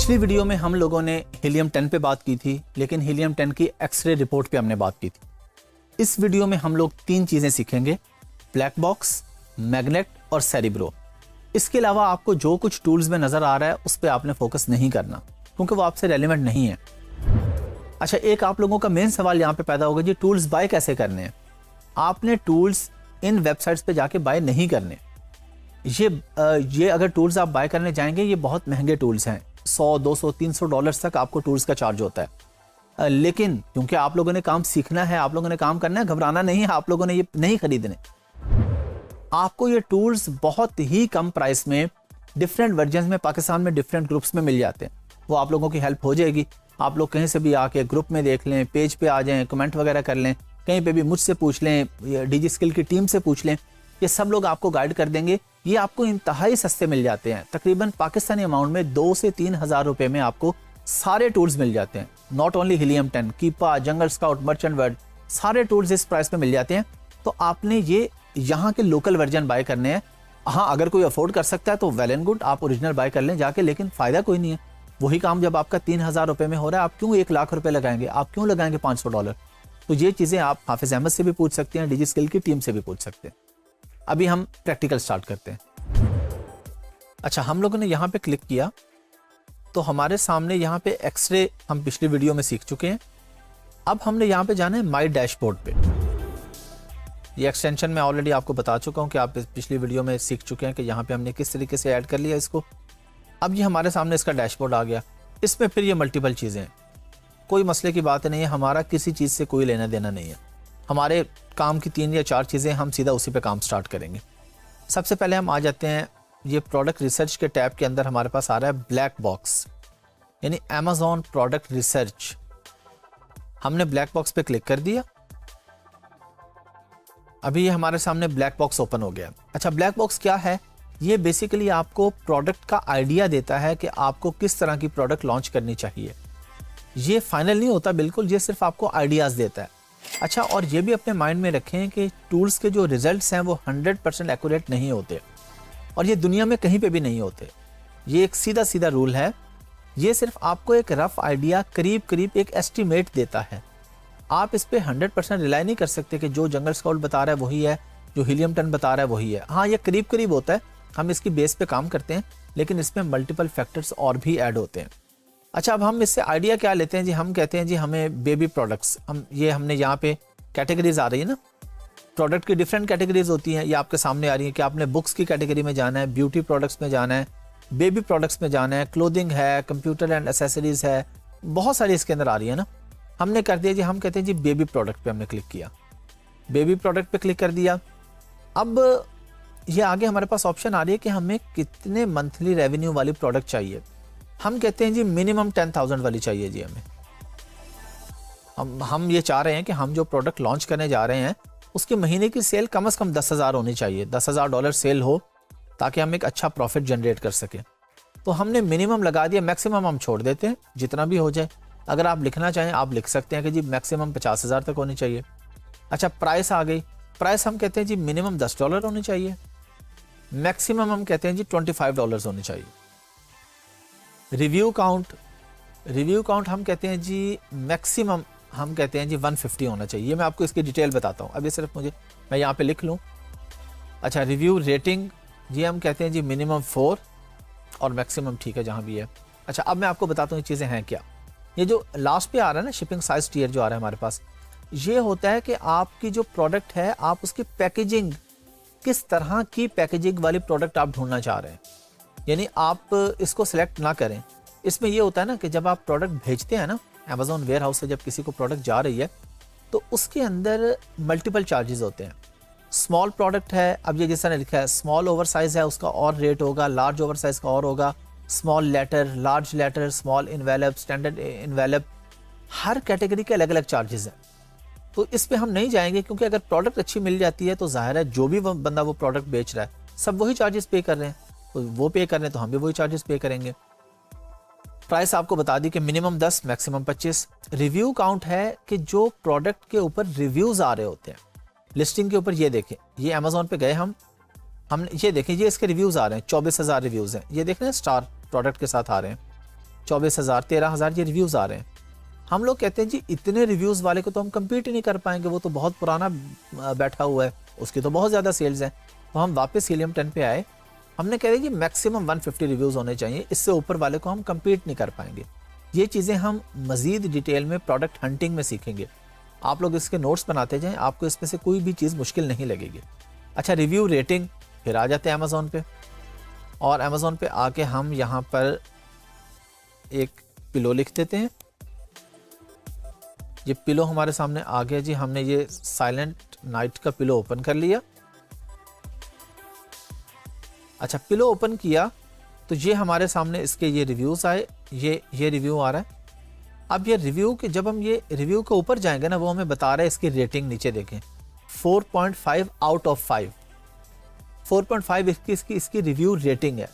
पिछली वीडियो में हम लोगों ने हीलियम 10 पे बात की थी, लेकिन हीलियम 10 की एक्सरे रिपोर्ट पे हमने बात की थी। इस वीडियो में हम लोग 3 चीज़ें सीखेंगे, ब्लैक बॉक्स, मैग्नेट और सेरिब्रो। इसके अलावा आपको जो कुछ टूल्स में नज़र आ रहा है उस पर आपने फोकस नहीं करना, क्योंकि वो आपसे रेलिवेंट नहीं है। अच्छा, एक आप लोगों का मेन सवाल यहाँ पे पैदा होगा, जी टूल्स बाय कैसे करने हैं। आपने टूल्स इन वेबसाइट्स पे जाके बाय नहीं करने। ये अगर टूल्स आप बाय करने जाएंगे, ये बहुत महंगे टूल्स हैं, 100, 200, 300 डॉलर्स तक आपको टूल्स का चार्ज होता है। लेकिन क्योंकि आप लोगों ने काम सीखना है, आप लोगों ने काम करना है, घबराना नहीं है, आप लोगों ने ये नहीं खरीदने। आपको ये टूल्स बहुत ही कम प्राइस में डिफरेंट वर्जन में पाकिस्तान में डिफरेंट ग्रुप्स में मिल जाते हैं। वो आप लोगों की हेल्प हो जाएगी। आप लोग कहीं से भी आके ग्रुप में देख लें, पेज पे आ जाएं, कमेंट वगैरह कर लें, कहीं पे भी मुझसे पूछ लें, डीजी स्किल की टीम से पूछ लें, ये सब लोग आपको गाइड कर देंगे। ये आपको इंतहाई सस्ते मिल जाते हैं, तकरीबन पाकिस्तानी अमाउंट में 2 से 3 हज़ार रुपए में आपको सारे टूल्स मिल जाते हैं। Not only helium 10, Keepa, jungle scout, merchant world, सारे टूल्स इस प्राइस में मिल जाते हैं। तो आपने ये यहाँ के लोकल वर्जन बाय करने हैं। हाँ, अगर कोई अफोर्ड कर सकता है तो वेल एंड गुड, आप ओरिजिनल बाय कर लें जाके, लेकिन फ़ायदा कोई नहीं है। वही काम जब आपका 3,000 रुपये में हो रहा है, आप क्यों 1 लाख रुपए लगाएंगे, आप क्यों लगाएंगे $500। तो ये चीज़ें आप हाफिज़ अहमद से भी पूछ सकते हैं, डीजी स्किल की टीम से भी पूछ सकते हैं। अभी हम प्रैक्टिकल स्टार्ट करते हैं। अच्छा, हम लोगों ने यहाँ पे क्लिक किया तो हमारे सामने यहाँ पे एक्सरे हम पिछली वीडियो में सीख चुके हैं। अब हमने यहाँ पे जाना है माई डैशबोर्ड पे। ये एक्सटेंशन मैं ऑलरेडी आपको बता चुका हूँ कि आप पिछली वीडियो में सीख चुके हैं कि यहाँ पे हमने किस तरीके से ऐड कर लिया इसको। अब ये हमारे सामने इसका डैशबोर्ड आ गया। इसमें फिर ये मल्टीपल चीज़ें हैं, कोई मसले की बात नहीं है, हमारा किसी चीज़ से कोई लेना देना नहीं है। हमारे काम की 3 या 4 चीज़ें, हम सीधा उसी पे काम स्टार्ट करेंगे। सबसे पहले हम आ जाते हैं, ये प्रोडक्ट रिसर्च के टैब के अंदर हमारे पास आ रहा है ब्लैक बॉक्स, यानी अमेज़ॉन प्रोडक्ट रिसर्च। हमने ब्लैक बॉक्स पे क्लिक कर दिया। अभी ये हमारे सामने ब्लैक बॉक्स ओपन हो गया। अच्छा, ब्लैक बॉक्स क्या है? ये बेसिकली आपको प्रोडक्ट का आइडिया देता है कि आपको किस तरह की प्रोडक्ट लॉन्च करनी चाहिए। ये फाइनल नहीं होता बिल्कुल, ये सिर्फ आपको आइडियाज़ देता है। अच्छा, और ये भी अपने माइंड में रखें कि टूल्स के जो रिजल्ट्स हैं वो 100% एक्यूरेट नहीं होते, और ये दुनिया में कहीं पे भी नहीं होते। ये एक सीधा सीधा रूल है। ये सिर्फ आपको एक रफ आइडिया, करीब करीब एक एस्टीमेट देता है। आप इस पे 100% रिलाई नहीं कर सकते कि जो जंगल स्काउट बता रहा है वही है, जो हीलियम 10 बता रहा है वही है। हाँ, ये करीब करीब होता है, हम इसकी बेस पे काम करते हैं, लेकिन इसमें मल्टीपल फैक्टर्स और भी ऐड होते हैं। अच्छा, अब हम इससे आइडिया क्या लेते हैं जी? हम कहते हैं जी हमें बेबी प्रोडक्ट्स, हमने यहाँ पे कैटेगरीज आ रही है ना, प्रोडक्ट की डिफरेंट कैटेगरीज होती हैं, ये आपके सामने आ रही है कि आपने बुक्स की कैटेगरी में जाना है, ब्यूटी प्रोडक्ट्स में जाना है, बेबी प्रोडक्ट्स में जाना है, क्लोथिंग है, कंप्यूटर एंड एसेसरीज है, बहुत सारी इसके अंदर आ रही है ना। हमने कर दिया जी, हम कहते हैं जी बेबी प्रोडक्ट पे हमने क्लिक किया, बेबी प्रोडक्ट पे क्लिक कर दिया। अब ये आगे हमारे पास ऑप्शन आ रही है कि हमें कितने मंथली रेवेन्यू वाली प्रोडक्ट चाहिए। हम कहते हैं जी मिनिमम 10,000 वाली चाहिए जी हमें। हम ये चाह रहे हैं कि हम जो प्रोडक्ट लॉन्च करने जा रहे हैं उसके महीने की सेल कम से कम 10,000 होनी चाहिए, $10,000 सेल हो, ताकि हम एक अच्छा प्रॉफिट जनरेट कर सकें। तो हमने मिनिमम लगा दिया, मैक्सिमम हम छोड़ देते हैं, जितना भी हो जाए। अगर आप लिखना चाहें आप लिख सकते हैं कि जी मैक्सिमम 50,000 तक होनी चाहिए। अच्छा, प्राइस आ गई। प्राइस हम कहते हैं जी मिनिमम $10 होनी चाहिए, मैक्सिमम हम कहते हैं जी $25 होने चाहिए। रिव्यू काउंट हम कहते हैं जी मैक्सिमम हम कहते हैं जी 150 होना चाहिए। मैं आपको इसकी डिटेल बताता हूँ, अभी सिर्फ मैं यहाँ पे लिख लूँ। अच्छा, रिव्यू रेटिंग जी हम कहते हैं जी मिनिमम 4 और मैक्सिमम ठीक है जहाँ भी है। अच्छा, अब मैं आपको बताता हूँ ये चीज़ें हैं क्या। ये जो लास्ट पे आ रहा है ना, शिपिंग साइज टियर जो आ रहा है हमारे पास, ये होता है कि आपकी जो प्रोडक्ट है, आप उसकी पैकेजिंग, किस तरह की पैकेजिंग वाली प्रोडक्ट आप ढूंढना चाह रहे हैं। यानी आप इसको सिलेक्ट ना करें। इसमें ये होता है ना कि जब आप प्रोडक्ट भेजते हैं ना, अमेज़ॉन वेयर हाउस से जब किसी को प्रोडक्ट जा रही है, तो उसके अंदर मल्टीपल चार्जेस होते हैं। स्मॉल प्रोडक्ट है, अब ये जिस तरह लिखा है स्मॉल ओवर साइज है, उसका और रेट होगा, लार्ज ओवर साइज का और होगा, small letter, large letter, small envelope, standard envelope, हर कैटेगरी के अलग अलग चार्जेस हैं। तो इस पे हम नहीं जाएंगे, क्योंकि अगर प्रोडक्ट अच्छी मिल जाती है तो जाहिर है जो भी बंदा वो प्रोडक्ट बेच रहा है सब वही चार्जेस पे कर रहे हैं, तो वो पे कर रहे हैं तो हम भी वही चार्जेस पे करेंगे। प्राइस आपको बता दी कि मिनिमम 10, मैक्सिमम 25। रिव्यू काउंट है कि जो प्रोडक्ट के ऊपर रिव्यूज़ आ रहे होते हैं लिस्टिंग के ऊपर, ये देखें, ये अमेज़ॉन पे गए हमने ये देखें, ये इसके रिव्यूज़ आ रहे हैं, 24,000 रिव्यूज़ हैं, ये देख रहे हैं, स्टार प्रोडक्ट के साथ आ रहे हैं। 24,000, 13,000 ये रिव्यूज़ आ रहे हैं। हम लोग कहते हैं जी इतने रिव्यूज़ वाले को तो हम कम्पीट ही नहीं कर पाएंगे, वो तो बहुत पुराना बैठा हुआ है, उसकी तो बहुत ज़्यादा सेल्स हैं। तो हम वापस हीलियम 10 पे आए, हमने कह दिया कि मैक्सिमम 150 रिव्यूज़ होने चाहिए, इससे ऊपर वाले को हम कम्पीट नहीं कर पाएंगे। ये चीज़ें हम मज़ीद डिटेल में प्रोडक्ट हंटिंग में सीखेंगे। आप लोग इसके नोट्स बनाते जाएं, आपको इसमें से कोई भी चीज़ मुश्किल नहीं लगेगी। अच्छा, रिव्यू रेटिंग, फिर आ जाते हैं अमेज़ॉन पे, और अमेज़ॉन पे आके हम यहाँ पर एक पिलो लिख देते हैं। ये पिलो हमारे सामने आ गया जी, हमने ये साइलेंट नाइट का पिलो ओपन कर लिया। अच्छा, पिलो ओपन किया तो ये हमारे सामने इसके ये रिव्यूज़ आए, ये रिव्यू आ रहा है। अब ये रिव्यू के, जब हम ये रिव्यू के ऊपर जाएंगे ना, वो हमें बता रहा है इसकी रेटिंग, नीचे देखें 4.5 आउट ऑफ 5, 4.5 इसकी रिव्यू रेटिंग है।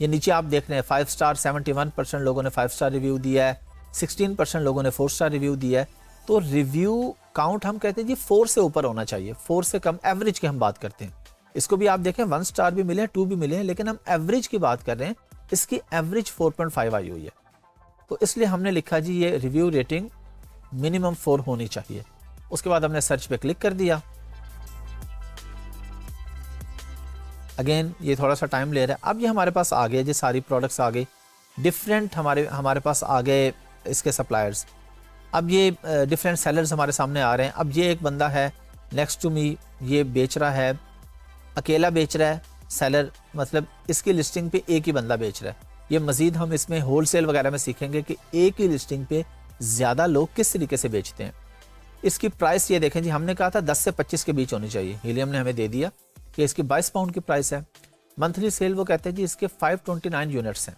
ये नीचे आप देख रहे हैं 5 स्टार, 71% लोगों ने 5 स्टार रिव्यू दिया है, 16% लोगों ने 4 स्टार रिव्यू दिया है। तो रिव्यू काउंट हम कहते हैं जी 4 से ऊपर होना चाहिए, 4 से कम, एवरेज की हम बात करते हैं। इसको भी आप देखें 1 स्टार भी मिले हैं, 2 भी मिले हैं, लेकिन हम एवरेज की बात कर रहे हैं, इसकी एवरेज 4.5 आई हुई है। तो इसलिए हमने लिखा जी ये रिव्यू रेटिंग मिनिमम 4 होनी चाहिए। उसके बाद हमने सर्च पे क्लिक कर दिया। अगेन ये थोड़ा सा टाइम ले रहा है। अब ये हमारे पास आ गए जी, सारी प्रोडक्ट्स आ गई, डिफरेंट हमारे पास आ गए इसके सप्लायर्स। अब ये डिफरेंट सेलर्स हमारे सामने आ रहे हैं। अब ये एक बंदा है नेक्स्ट टू मी, ये बेच रहा है, अकेला बेच रहा है सेलर, मतलब इसकी लिस्टिंग पे एक ही बंदा बेच रहा है। ये मजीद हम इसमें होलसेल वगैरह में सीखेंगे कि एक ही लिस्टिंग पे ज़्यादा लोग किस तरीके से बेचते हैं। इसकी प्राइस ये देखें जी, हमने कहा था 10 से 25 के बीच होनी चाहिए, हीलियम ने हमें दे दिया कि इसकी 22 पाउंड की प्राइस है। मंथली सेल वो कहते हैं जी इसके 529 यूनिट्स हैं,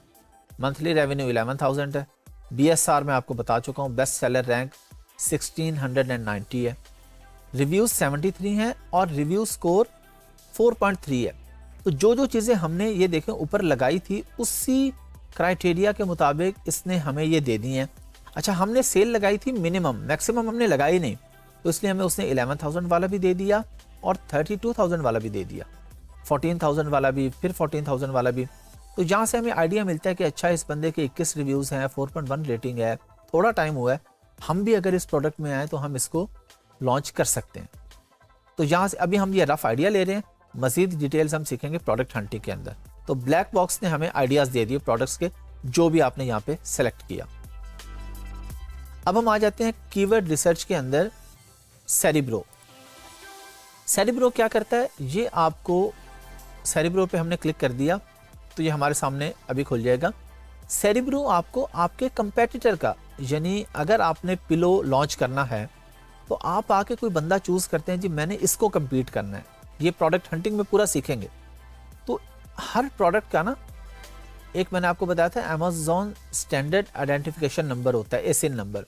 मंथली रेवेन्यू 11,000 है। BSR मैं आपको बता चुका हूँ, बेस्ट सेलर रैंक 1690 है, रिव्यूज़ 73 हैं और रिव्यू स्कोर 4.3 है। तो जो चीज़ें हमने ये देखें ऊपर लगाई थी, उसी क्राइटेरिया के मुताबिक इसने हमें ये दे दी हैं। अच्छा, हमने सेल लगाई थी मिनिमम, मैक्सिमम हमने लगाई नहीं, तो इसलिए हमें उसने 11,000 वाला भी दे दिया और 32,000 वाला भी दे दिया, 14,000 वाला भी, फिर 14,000 वाला भी। तो जहाँ से हमें आइडिया मिलता है कि अच्छा इस बंदे के 21 रिव्यूज़ हैं, 4.1 रेटिंग है, थोड़ा टाइम हुआ है, हम भी अगर इस प्रोडक्ट में आए तो हम इसको लॉन्च कर सकते हैं। तो यहाँ से अभी हम ये रफ आइडिया ले रहे हैं, मज़ीद डिटेल्स हम सीखेंगे प्रोडक्ट हंटिंग के अंदर। तो ब्लैक बॉक्स ने हमें आइडियाज़ दे दिए प्रोडक्ट्स के, जो भी आपने यहाँ पे सेलेक्ट किया। अब हम आ जाते हैं कीवर्ड रिसर्च के अंदर। सेरिब्रो, सेरिब्रो क्या करता है, ये आपको सेरिब्रो पे हमने क्लिक कर दिया तो ये हमारे सामने अभी खुल जाएगा। सेरिब्रो आपको आपके कंपेटिटर का, यानी अगर आपने पिलो लॉन्च करना है तो आप आके कोई बंदा चूज करते हैं जी मैंने इसको कम्पीट करना है। ये प्रोडक्ट हंटिंग में पूरा सीखेंगे। तो हर प्रोडक्ट का ना एक मैंने आपको बताया था अमेज़ॉन स्टैंडर्ड आइडेंटिफिकेशन नंबर होता है, एसिन नंबर,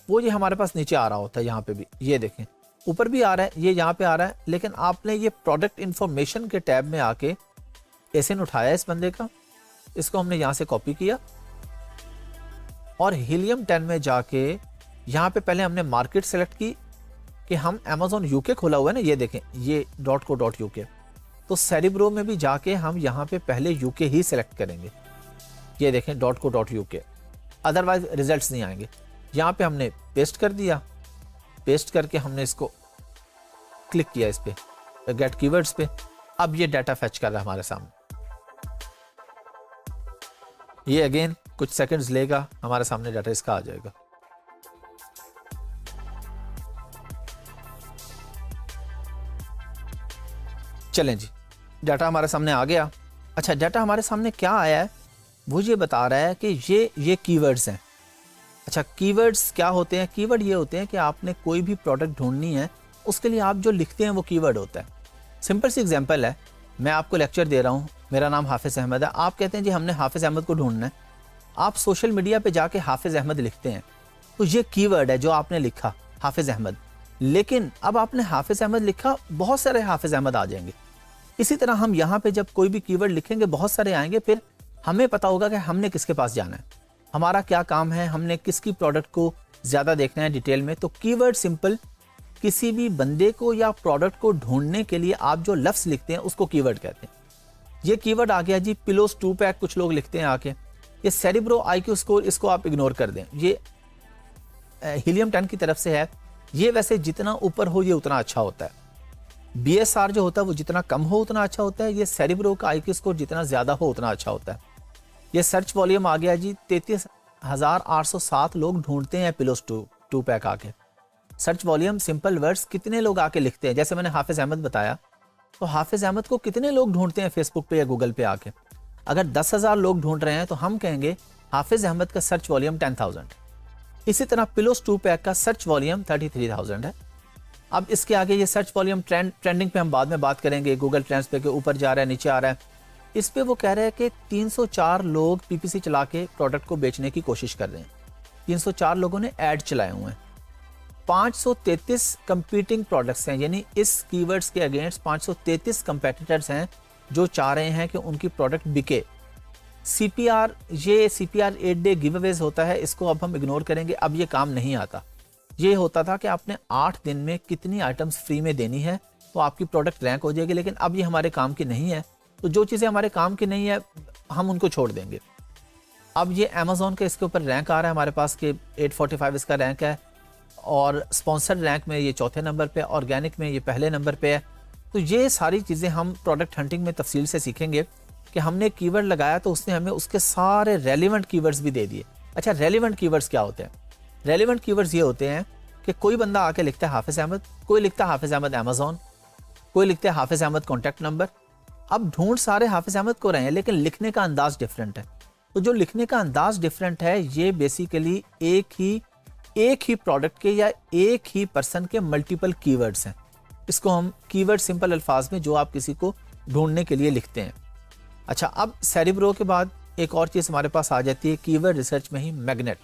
वो ये हमारे पास नीचे आ रहा होता है। यहाँ पे भी ये देखें, ऊपर भी आ रहा है, ये यहाँ पे आ रहा है, लेकिन आपने ये प्रोडक्ट इंफॉर्मेशन के टैब में आके एसिन उठाया इस बंदे का, इसको हमने यहाँ से कॉपी किया और हीलियम 10 में जाके यहाँ पे पहले हमने मार्केट सेलेक्ट की कि हम अमेज़ॉन यूके खोला हुआ है ना, ये देखें ये .co.uk, तो सेरिब्रो में भी जाके हम यहाँ पे पहले यूके ही सिलेक्ट करेंगे। ये देखें .co.uk, अदरवाइज रिजल्ट्स नहीं आएंगे। यहाँ पे हमने पेस्ट कर दिया, पेस्ट करके हमने इसको क्लिक किया इस पे गेट कीवर्ड्स पे। अब ये डाटा फैच कर रहा है हमारे सामने, ये अगेन कुछ सेकंड्स लेगा, हमारे सामने डाटा इसका आ जाएगा। चलें जी, डाटा हमारे सामने आ गया। अच्छा, डाटा हमारे सामने क्या आया है, वो ये बता रहा है कि ये कीवर्ड्स हैं। अच्छा, कीवर्ड्स क्या होते हैं? कीवर्ड ये होते हैं कि आपने कोई भी प्रोडक्ट ढूंढनी है, उसके लिए आप जो लिखते हैं वो कीवर्ड होता है। सिंपल सी एग्जांपल है, मैं आपको लेक्चर दे रहा हूँ, मेरा नाम हाफिज़ अहमद है, आप कहते हैं जी हमने हाफिज़ अहमद को ढूंढना है, आप सोशल मीडिया पे जाके हाफिज़ अहमद लिखते हैं, तो ये कीवर्ड है जो आपने लिखा हाफिज़ अहमद। लेकिन अब आपने हाफिज़ अहमद लिखा, बहुत सारे हाफिज़ अहमद आ जाएंगे। इसी तरह हम यहाँ पे जब कोई भी कीवर्ड लिखेंगे बहुत सारे आएंगे, फिर हमें पता होगा कि हमने किसके पास जाना है, हमारा क्या काम है, हमने किसकी प्रोडक्ट को ज़्यादा देखना है डिटेल में। तो कीवर्ड सिंपल, किसी भी बंदे को या प्रोडक्ट को ढूंढने के लिए आप जो लफ्ज़ लिखते हैं उसको कीवर्ड कहते हैं। ये कीवर्ड आ गया जी पिलोस 2 पैक, कुछ लोग लिखते हैं आके, ये सेरिब्रो IQ स्कोर, इसको आप इग्नोर कर दें, ये हीलियम 10 की तरफ से है। ये वैसे जितना ऊपर हो ये उतना अच्छा होता है। BSR जो होता है वो जितना कम हो उतना अच्छा होता है। ये सेरिब्रो का IQ स्कोर जितना ज़्यादा हो उतना अच्छा होता है। ये सर्च वॉल्यूम आ गया जी, 33,807 लोग ढूंढते हैं पिलोस टू पैक आके। सर्च वॉल्यूम, सिंपल वर्ड्स, कितने लोग आके लिखते हैं। जैसे मैंने हाफिज़ अहमद बताया, तो हाफिज़ अहमद को कितने लोग ढूंढते हैं फेसबुक पे या गूगल पे आके। अगर 10,000 लोग ढूंढ रहे हैं तो हम कहेंगे हाफिज़ अहमद का सर्च वॉल्यूम 10,000। इसी तरह पिलोस 2 पैक का सर्च वॉल्यूम 33,000 है। अब इसके आगे ये सर्च वॉल्यूम ट्रेंडिंग पे हम बाद में बात करेंगे, गूगल ट्रेंड्स पे के ऊपर जा रहा है नीचे आ रहा है। इस पे वो कह रहे हैं कि 304 लोग PPC चला के प्रोडक्ट को बेचने की कोशिश कर रहे हैं। 304 लोगों ने ऐड चलाए हुए हैं। 533 कंपीटिंग प्रोडक्ट्स हैं, यानी इस कीवर्ड्स के अगेंस्ट 533 कंपेटिटर्स हैं जो चाह रहे हैं कि उनकी प्रोडक्ट बिके। CPR, ये CPR 8 डे गिव अवेज होता है, इसको अब हम इग्नोर करेंगे। अब ये काम नहीं आता। ये होता था कि आपने 8 दिन में कितनी आइटम्स फ्री में देनी है तो आपकी प्रोडक्ट रैंक हो जाएगी, लेकिन अब ये हमारे काम की नहीं है। तो जो चीज़ें हमारे काम की नहीं है हम उनको छोड़ देंगे। अब ये अमेज़ॉन का इसके ऊपर रैंक आ रहा है हमारे पास कि 845 इसका रैंक है, और स्पॉन्सर्ड रैंक में ये 4थे नंबर पे, ऑर्गेनिक में ये पहले नंबर पे है। तो ये सारी चीज़ें हम प्रोडक्ट हंटिंग में तफसील से सीखेंगे कि हमने कीवर्ड लगाया तो उसने हमें उसके सारे रेलिवेंट कीवर्ड्स भी दे दिए। अच्छा, रेलिवेंट कीवर्ड्स क्या होते हैं? रेलिवेंट कीवर्ड्स ये होते हैं कि कोई बंदा आके लिखता है हाफिज़ अहमद, कोई लिखता है हाफिज़ अहमद अमेज़ॉन, कोई लिखता है हाफिज़ अहमद कॉन्टैक्ट नंबर। अब ढूंढ सारे हाफिज़ अहमद को रहे हैं, लेकिन लिखने का अंदाज डिफरेंट है। तो जो लिखने का अंदाज डिफरेंट है, ये बेसिकली एक ही प्रोडक्ट के या एक ही पर्सन के मल्टीपल कीवर्ड्स हैं। इसको हम कीवर्ड सिंपल अल्फाज में जो आप किसी को ढूंढने के लिए लिखते हैं। अच्छा, अब सेरिब्रो के बाद एक और चीज़ हमारे पास आ जाती है कीवर्ड रिसर्च में ही, मैग्नेट।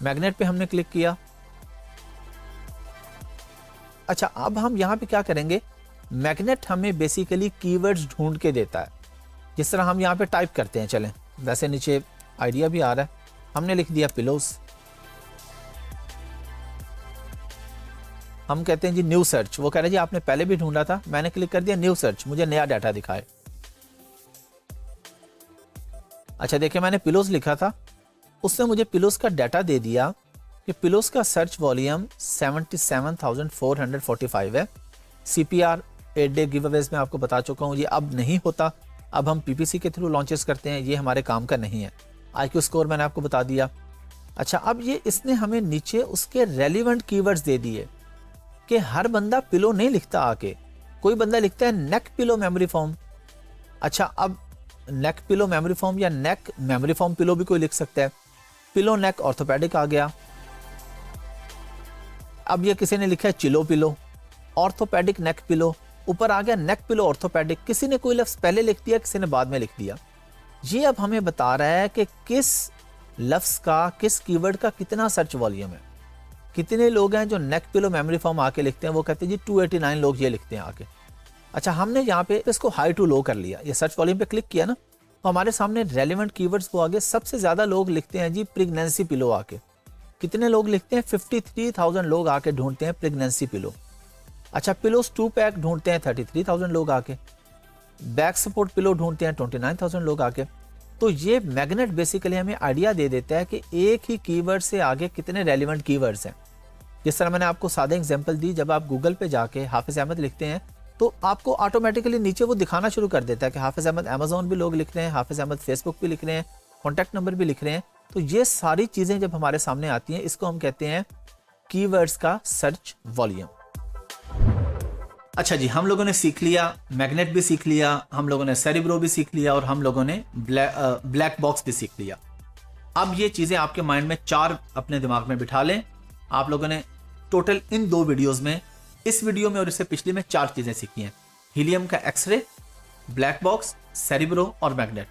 मैग्नेट पे हमने क्लिक किया। अच्छा, अब हम यहाँ पे क्या करेंगे, मैग्नेट हमें बेसिकली कीवर्ड्स ढूंढ के देता है। जिस तरह हम यहाँ पे टाइप करते हैं, चलें वैसे नीचे आइडिया भी आ रहा है, हमने लिख दिया पिलोस। हम कहते हैं जी न्यू सर्च, वो कह रहे हैं जी आपने पहले भी ढूंढा था, मैंने क्लिक कर दिया न्यू सर्च, मुझे नया डाटा दिखाए। अच्छा देखिए, मैंने पिलोस लिखा था, उसने मुझे पिलोस का डाटा दे दिया कि पिलोस का सर्च वॉल्यूम 77,445 है। CPR 8 डे गिव अवेज में आपको बता चुका हूँ, ये अब नहीं होता। अब हम PPC के थ्रू लॉन्चेस करते हैं, ये हमारे काम का नहीं है। IQ स्कोर मैंने आपको बता दिया। अच्छा, अब ये इसने हमें नीचे उसके रेलिवेंट कीवर्ड्स दे दिए कि हर बंदा पिलो नहीं लिखता आके, कोई बंदा लिखता है नेक पिलो मेमोरी फॉर्म। अच्छा, अब नेक पिलो मेमोरी फॉर्म या नेक मेमोरी फॉर्म पिलो भी कोई लिख सकता है। पिलो नेक ऑर्थोपेडिक आ गया। अब ये किसी ने लिखा है चिलो पिलो, ऑर्थोपेडिक नेक पिलो, ऊपर आ गया नेक पिलो ऑर्थोपेडिक। किसी ने कोई लफ्ज पहले लिख दिया, किसी ने बाद में लिख दिया। ये अब हमें बता रहा है कि किस लफ्ज का, किस कीवर्ड का कितना सर्च वॉल्यूम है। कितने लोग हैं जो नेक पिलो मेमोरी फॉर्म आके लिखते हैं, वो कहते हैं जी 289 लोग ये लिखते हैं आके। अच्छा, हमने यहाँ पे इसको हाई टू लो कर लिया, ये सर्च वॉल्यूम पे क्लिक किया ना, तो हमारे सामने रेलिवेंट कीवर्ड्स वो आगे। सबसे ज्यादा लोग लिखते हैं जी प्रेगनेंसी पिलो आके। कितने लोग लिखते हैं? 53,000 लोग आके ढूंढते हैं प्रेगनेंसी पिलो। अच्छा, पिलोस 2 पैक ढूंढते हैं 33,000 लोग आके। बैक सपोर्ट पिलो ढूंढते हैं 29,000 लोग आके। तो ये मैग्नेट बेसिकली हमें आइडिया दे देता है कि एक ही कीवर्ड से आगे कितने रेलिवेंट कीवर्ड्स हैं। जिस तरह मैंने आपको सादा एग्जांपल दी, जब आप गूगल पे जाके हाफिज़ अहमद लिखते हैं तो आपको ऑटोमेटिकली नीचे वो दिखाना शुरू कर देता है कि हाफिज़ अहमद अमेज़ॉन भी लोग लिख रहे हैं, हाफिज़ अहमद फेसबुक भी लिख रहे हैं, कॉन्टैक्ट नंबर भी लिख रहे हैं। तो ये सारी चीज़ें जब हमारे सामने आती हैं, इसको हम कहते हैं कीवर्ड्स का सर्च वॉल्यूम। अच्छा जी, हम लोगों ने सीख लिया, मैग्नेट भी सीख लिया, हम लोगों ने सेरिब्रो भी सीख लिया, और हम लोगों ने ब्लैक बॉक्स भी सीख लिया। अब ये चीज़ें आपके माइंड में 4 अपने दिमाग में बिठा लें। आप लोगों ने टोटल इन 2 वीडियोज़ में, इस वीडियो में और इससे पिछले में 4 चीज़ें सीखी हैं। हीलियम का एक्सरे, ब्लैक बॉक्स, सेरिब्रो और मैग्नेट।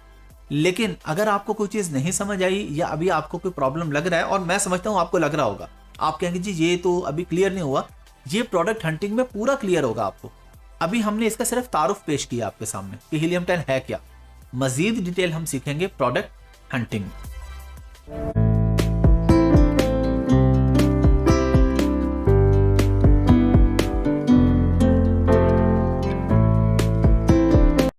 लेकिन अगर आपको कोई चीज़ नहीं समझ आई या अभी आपको कोई प्रॉब्लम लग रहा है, और मैं समझता हूँ आपको लग रहा होगा, आप कहेंगे जी ये तो अभी क्लियर नहीं हुआ, ये प्रोडक्ट हंटिंग में पूरा क्लियर होगा आपको। अभी हमने इसका सिर्फ तारुफ पेश किया आपके सामने कि हीलियम 10 है क्या। मजीद डिटेल हम सीखेंगे प्रोडक्ट हंटिंग में।